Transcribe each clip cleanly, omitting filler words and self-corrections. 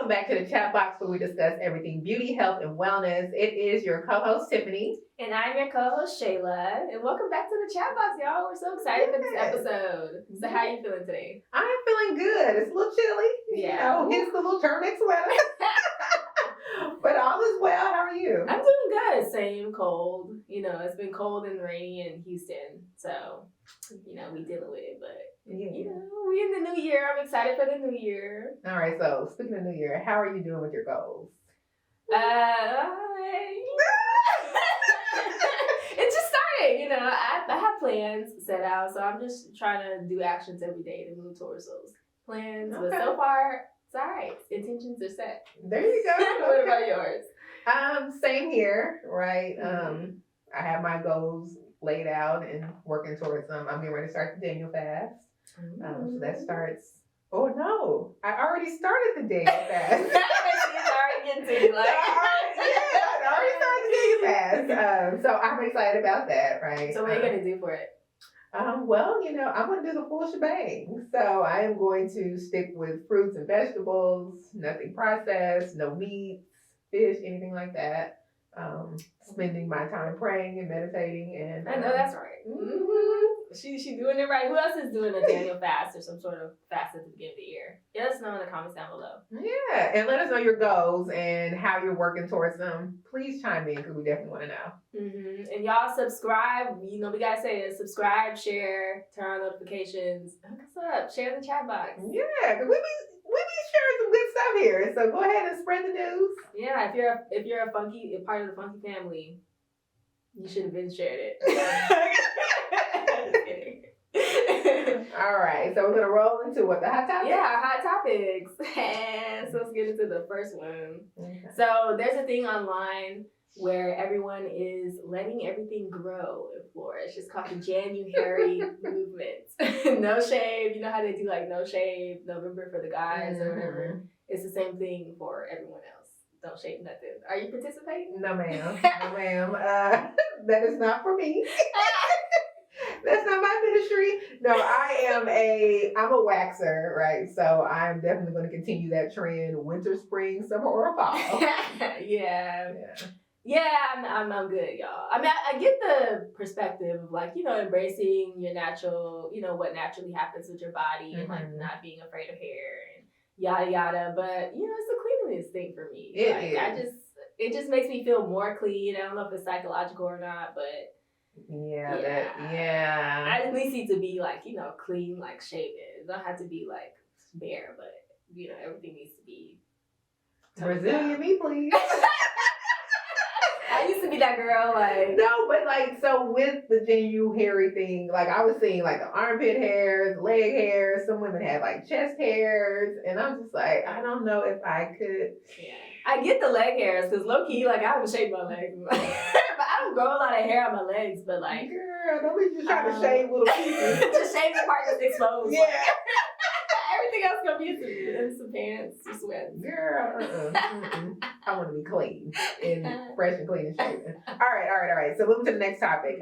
back to the Chatbox where we discuss everything beauty, health, and wellness. It is your co-host, Tiffany. And I'm your co-host, Shayla. And welcome back to the Chatbox, y'all. We're so excited for this episode. So how are you feeling today? I am feeling good. It's a little chilly. Yeah. It's the little turtleneck sweater. But all is well. How are you? I'm doing good. Same cold. It's been cold and rainy in Houston. So, we dealing with it. But, we in the new year. I'm excited for the new year. All right. So, speaking of new year, how are you doing with your goals? It just started, I have plans set out, so I'm just trying to do actions every day to move towards those plans. Okay. But so far, it's all right. Intentions are set. There you go. What about yours? Same here, right? I have my goals laid out and working towards them. I'm getting ready to start the Daniel fast. So that starts. Oh no! I already started the Daniel fast. It's already getting to you, I already started the Daniel fast. So I'm excited about that, right? So what are you gonna do for it? Well, I'm going to do the full shebang. So I am going to stick with fruits and vegetables, nothing processed, no meats, fish, anything like that. Spending my time praying and meditating, and I know that's right. She doing it right. Who else is doing a Daniel fast or some sort of fast at the beginning of the year? Let us know in the comments down below. Yeah, and let us know your goals and how you're working towards them. Please chime in because we definitely want to know. And y'all subscribe. We gotta say it. Subscribe, share, turn on notifications. Hook us up. Share the chat box. Yeah, because we be sharing some good stuff here. So go ahead and spread the news. Yeah, if you're a part of the funky family, you should have been shared it. Just kidding. All right, so we're gonna roll into what, the hot topics? Yeah, our hot topics. So let's get into the first one. Okay. So there's a thing online where everyone is letting everything grow and flourish. It's called the January movement. No shave. You know how they do like no shave November for the guys or whatever? It's the same thing for everyone else. Don't shave nothing. Are you participating? No, ma'am. No, ma'am. That is not for me. That's not my ministry. No, I'm a waxer, right? So I'm definitely going to continue that trend. Winter, spring, summer, or fall. Yeah, I'm good, y'all. I mean, I get the perspective of embracing your natural, what naturally happens with your body and not being afraid of hair and yada yada. But it's a cleanliness thing for me. It just makes me feel more clean. I don't know if it's psychological or not, but I at least need to be clean, shaven. It don't have to be bare, but everything needs to be Brazilian me, please. I used to be that girl, No, but so with the January thing, I was seeing the armpit hairs, leg hairs. Some women had chest hairs, and I'm just I don't know if I could. Yeah, I get the leg hairs because low key, I haven't shaved my legs, but I don't grow a lot of hair on my legs. But girl, don't be just trying to shave little pieces. Just shave the part that's exposed. Yeah. Everything else gonna be in some pants, some sweats. Girl, I want to be clean and fresh and clean and shaven. All right. So moving to the next topic.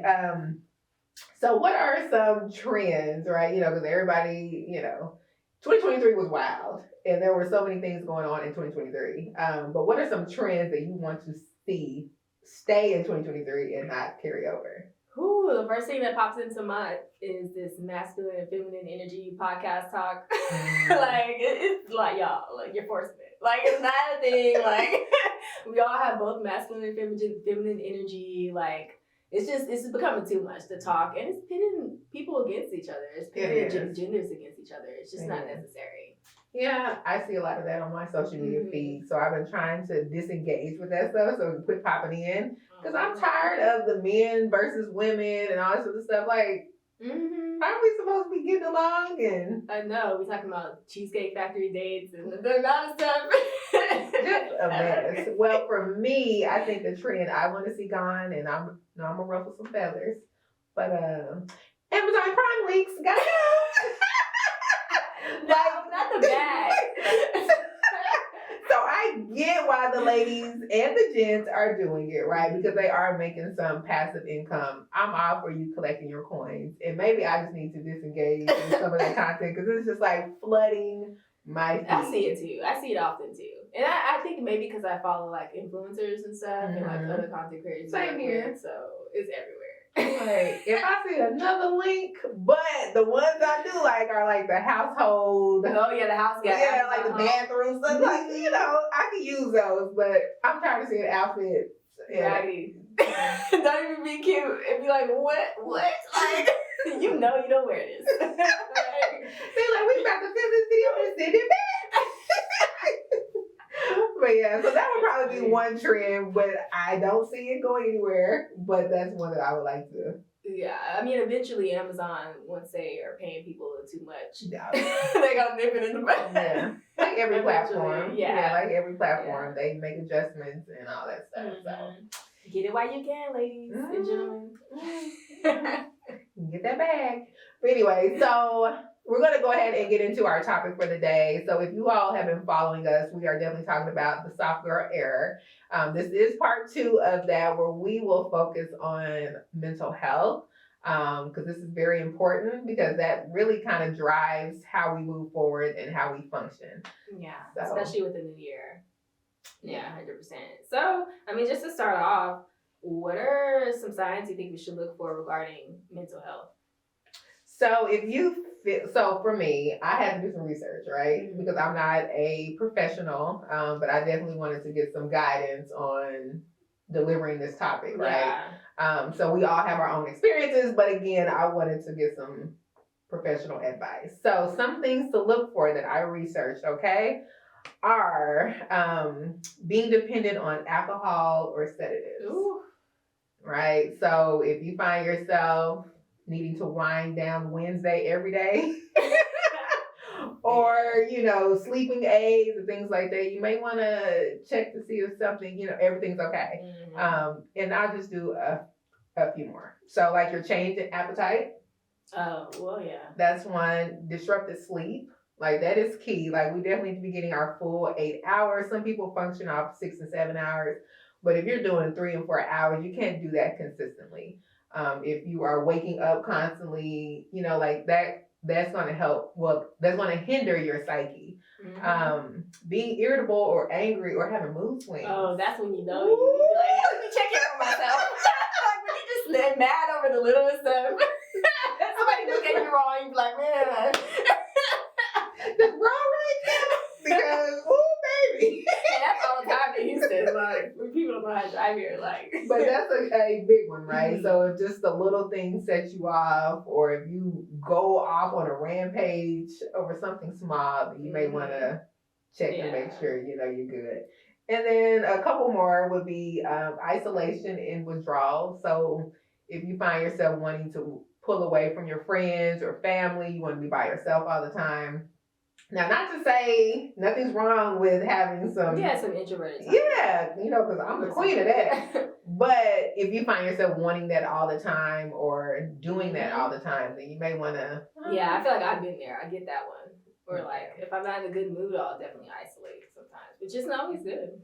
So what are some trends, right? Because everybody, 2023 was wild, and there were so many things going on in 2023. But what are some trends that you want to see stay in 2023 and not carry over? The first thing that pops into my is this masculine and feminine energy podcast talk. It's y'all, you're forcing it. It's not a thing. We all have both masculine and feminine energy. It's becoming too much to talk, and it's pitting people against each other. It's pitting genders against each other. It's just not necessary. Yeah, I see a lot of that on my social media feed. So I've been trying to disengage with that stuff so we can quit popping in. Because I'm tired of the men versus women and all this other stuff. Aren't we supposed to be getting along? And I know, we're talking about Cheesecake Factory dates and the amount of stuff. Just a mess. Well, for me, I think the trend I want to see gone, and I'm gonna ruffle some feathers, but Amazon Prime Weeks, gotta go. Not the bag. So I get why the ladies and the gents are doing it, right? Because they are making some passive income. I'm all for you collecting your coins. And maybe I just need to disengage in some of that content because it's just flooding my feed. I see it too. I see it often too. And I think maybe because I follow like influencers and stuff and like other content creators. Same here. So it's everywhere. Like, if I see another link, but the ones I do like are like the household. Oh yeah, the house guy. Yeah, like the bathroom stuff. Like, you know, I can use those, but I'm trying to see an outfit. Raggedy. Don't even be cute. And be like, what? Like, you know where it is. They're like, we about to film this video and send it back. But yeah, so that would probably be one trend, but I don't see it going anywhere. But that's one that I would like to. Yeah, I mean, eventually Amazon, once they are paying people too much, Yeah. they gonna nip it in the butt. Yeah, like every platform. Yeah, like every platform, they make adjustments and all that stuff. So get it while you can, ladies and gentlemen. Get that bag. But anyway, so we're going to go ahead and get into our topic for the day. So if you all have been following us, we are definitely talking about the soft girl era. This is part 2 of that, where we will focus on mental health, because this is very important, because that really kind of drives how we move forward and how we function. Yeah, so, especially with the new year. Yeah, 100%. So, I mean, just to start off, what are some signs you think we should look for regarding mental health? So so for me, I had to do some research, right? Because I'm not a professional, but I definitely wanted to get some guidance on delivering this topic, right? Yeah. So we all have our own experiences, but again, I wanted to get some professional advice. So some things to look for that I researched, okay, are being dependent on alcohol or sedatives. Ooh. Right? So if you find yourself needing to wind down Wednesday every day, or, sleeping aids and things like that, you may want to check to see if something, everything's okay. And I'll just do a few more. So like your change in appetite. Oh, well, yeah. That's one. Disrupted sleep. Like that is key. Like we definitely need to be getting our full 8 hours. Some people function off 6 and 7 hours. But if you're doing 3 and 4 hours, you can't do that consistently. If you are waking up constantly, like that's going to help. Well, that's going to hinder your psyche. Being irritable or angry or having mood swings. Oh, that's when you know you need to like, let me check in on myself. Like when you just mad over the littlest stuff. Somebody look at you wrong, you be like, man. That's wrong right now. Because, ooh, baby. And that's all the time in Houston. Like, when people don't know how to drive here, like. But that's a big one, right? So if just the little things set you off, or if you go off on a rampage over something small, you may want to check to make sure, you're good. And then a couple more would be isolation and withdrawal. So if you find yourself wanting to pull away from your friends or family, you want to be by yourself all the time. Now, not to say nothing's wrong with having some introverted time. Yeah, because I'm the queen of that. But if you find yourself wanting that all the time or doing that all the time, then you may want to. Yeah, I feel like I've been there. I get that one. Or like, if I'm not in a good mood, I'll definitely isolate sometimes, which isn't always good.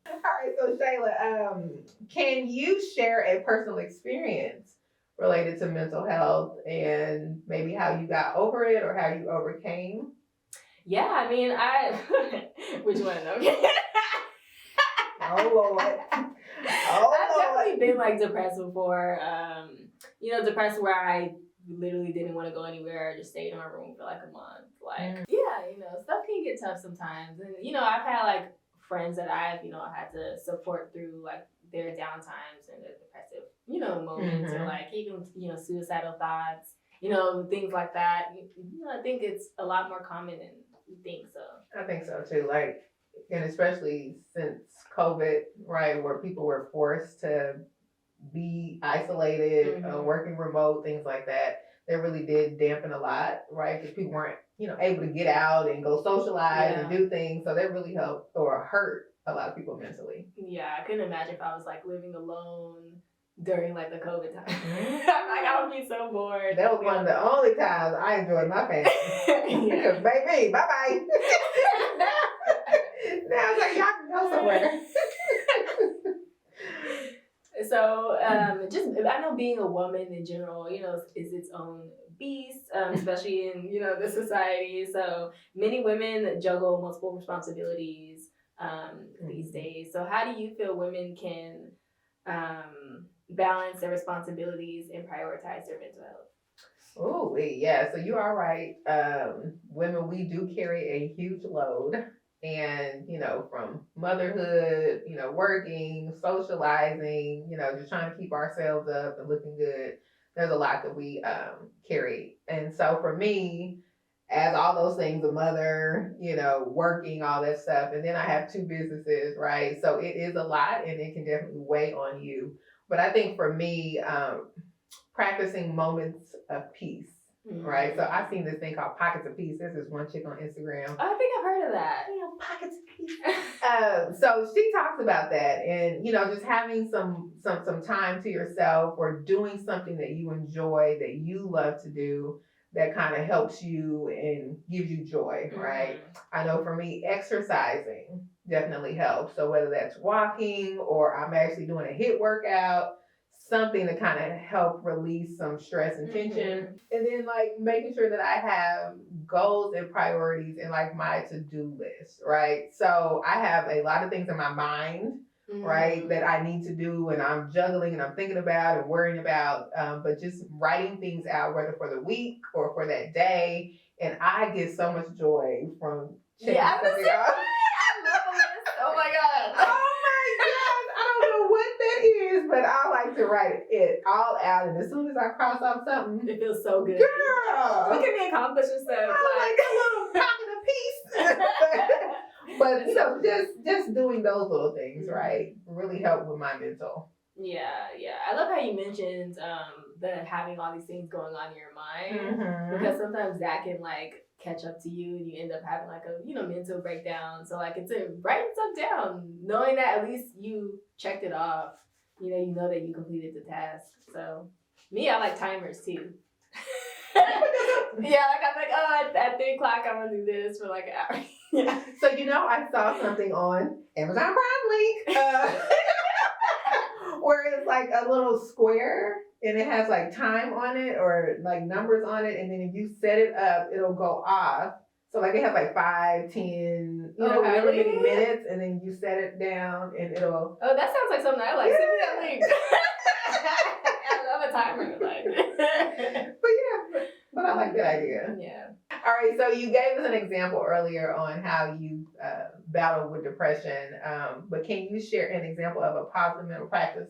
All right, so Shayla, can you share a personal experience related to mental health and maybe how you got over it or how you overcame? Yeah, I mean, which one? Okay. Oh, Lord. I've definitely been like depressed before. Depressed where I literally didn't want to go anywhere. I just stayed in my room for like a month. Like, stuff can get tough sometimes. And, I've had like friends that I've had to support through like their downtimes and their depressive, moments or like even, suicidal thoughts, things like that. I think it's a lot more common than you think so. I think so too. Like, and especially since COVID, right, where people were forced to be isolated, working remote, things like that, that really did dampen a lot, right? Because people weren't, able to get out and go socialize and do things. So that really helped or hurt a lot of people mentally. Yeah, I couldn't imagine if I was like living alone during like the COVID time. I would be so bored. That was one of the only times I enjoyed my family. Because baby, bye-bye. Now it's like y'all can go somewhere. So, I know being a woman in general, is its own beast, especially in, the society. So many women juggle multiple responsibilities these days. So how do you feel women can balance their responsibilities and prioritize their mental health? Oh, yeah. So you are right. Women, we do carry a huge load. And, from motherhood, working, socializing, just trying to keep ourselves up and looking good. There's a lot that we carry. And so for me, as all those things, a mother, working, all that stuff. And then I have two businesses, right? So it is a lot and it can definitely weigh on you. But I think for me, practicing moments of peace, right? So I've seen this thing called pockets of peace. There's this one chick on Instagram. Oh, I think I've heard of that. Pockets of peace. So she talks about that, and just having some time to yourself or doing something that you enjoy, that you love to do, that kind of helps you and gives you joy, right? I know for me, exercising definitely helps. So whether that's walking or I'm actually doing a HIIT workout, something to kind of help release some stress and tension. And then making sure that I have goals and priorities in my to-do list, right? So I have a lot of things in my mind, right, that I need to do and I'm juggling and I'm thinking about and worrying about, but just writing things out, whether for the week or for that day. And I get so much joy from checking something out. I love a list. Oh my God. What that is, but I like to write it all out, and as soon as I cross off something, it feels so good. Girl, look at me accomplishing stuff. Like a little pocket of peace. But just doing those little things, right, really help with my mental. Yeah. I love how you mentioned the having all these things going on in your mind, because sometimes that can catch up to you and you end up having a mental breakdown. So it's writing stuff down, knowing that at least you checked it off. You know that you completed the task. So me, I like timers too. Yeah, I'm at 3 o'clock I'm gonna do this for an hour. Yeah. So I saw something on Amazon Prime Link where it's a little square and it has time on it or numbers on it, and then if you set it up, it'll go off. So it has 5, 10, however many minutes, and then you set it down and it'll. Oh, that sounds like something I like. Send me that link. I love a timer. But I like that idea. Yeah. All right, so you gave us an example earlier on how you battle with depression, but can you share an example of a positive mental practice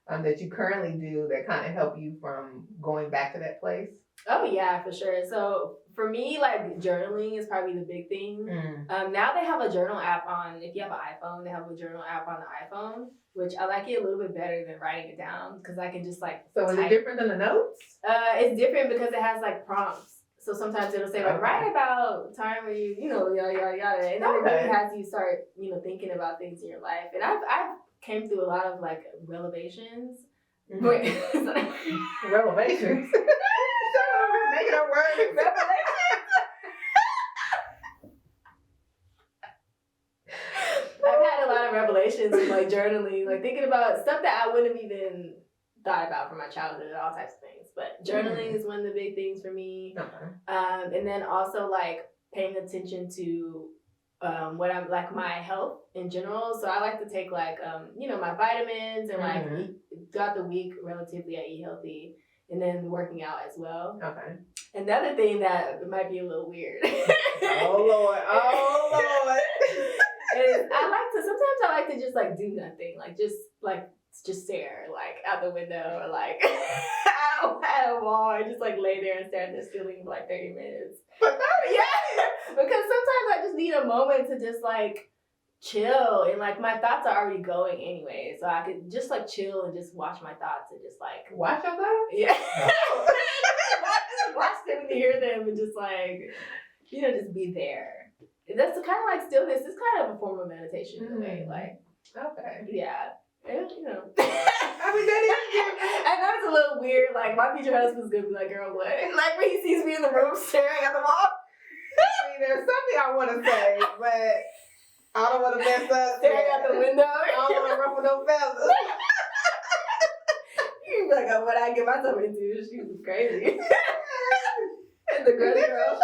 that you currently do that kind of help you from going back to that place? Oh yeah, for sure. So for me, journaling is probably the big thing. Now they have a journal app if you have an iPhone, they have a journal app on the iPhone, which I like it a little bit better than writing it down because I can just So is it different than the notes? It's different because it has prompts. So sometimes it'll say write about time where you yada yada yada, and then it really has you start thinking about things in your life. And I've came through a lot of revelations. Revelations. Making up words. I've had a lot of revelations in journaling, thinking about stuff that I wouldn't have even thought about from my childhood and all types of things. But journaling is one of the big things for me. And then also paying attention to what I'm my health in general. So I like to take my vitamins and throughout the week relatively I eat healthy. And then working out as well. Okay. Another thing that might be a little weird. Oh Lord. Is sometimes I like to just do nothing. Just stare out the window or at a wall and just lay there and stare at the ceiling for 30 minutes. But yeah. Because sometimes I just need a moment to just chill and my thoughts are already going anyway, so I could just chill and just watch my thoughts and just watch your thoughts. Yeah. watch them and hear them and just just be there. And that's kind of stillness. It's kind of a form of meditation in a way. Okay. Yeah. And, I mean that is different. I know it's a little weird. My future husband's gonna be girl, what? When he sees me in the room staring at the wall. I mean, there's something I want to say, but I don't want to mess up. Staring out the window. I don't want to ruffle no feathers. You be what I get myself into? She was crazy. The girl.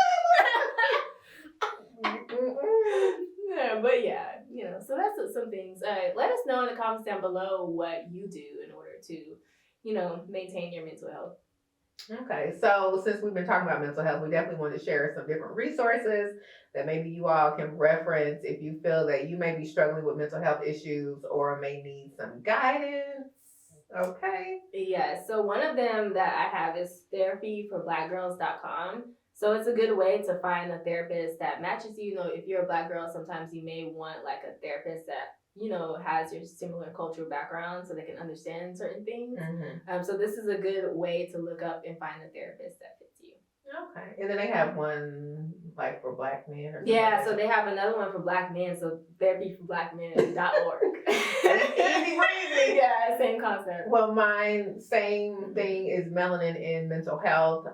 Yeah, but yeah, so that's some things. Let us know in the comments down below what you do in order to, maintain your mental health. Okay, so since we've been talking about mental health, we definitely want to share some different resources that maybe you all can reference if you feel that you may be struggling with mental health issues or may need some guidance. Okay. Yeah, so one of them that I have is therapyforblackgirls.com. So it's a good way to find a therapist that matches you. If you're a Black girl, sometimes you may want like a therapist that has your similar cultural background so they can understand certain things. Mm-hmm. So this is a good way to look up and find a therapist that fits you. Okay. And then they have one like for Black men or something. Yeah, so they have another one for Black men, so therapyforblackmen.org. Easy breezy. Yeah, same concept. Well, mine, same thing, is Melanin in Mental Health.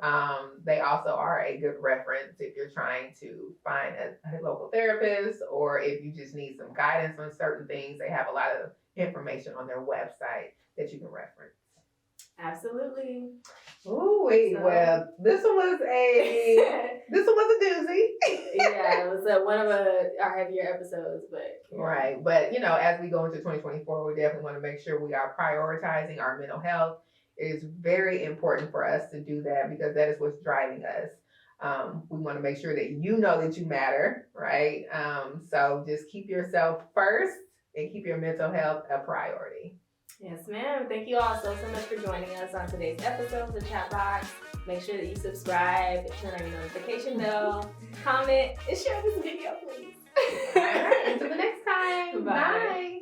They also are a good reference if you're trying to find a local therapist or if you just need some guidance on certain things. They have a lot of information on their website that you can reference. Absolutely. Ooh, well, this one was a doozy. Yeah, it was one of our heavier episodes, but right. But as we go into 2024, we definitely want to make sure we are prioritizing our mental health. It is very important for us to do that because that is what's driving us. We want to make sure that you know that you matter, right? So just keep yourself first and keep your mental health a priority. Yes, ma'am. Thank you all so much for joining us on today's episode of the Chatbox. Make sure that you subscribe, turn on your notification bell, comment, and share this video, please. All right, until the next time. Bye.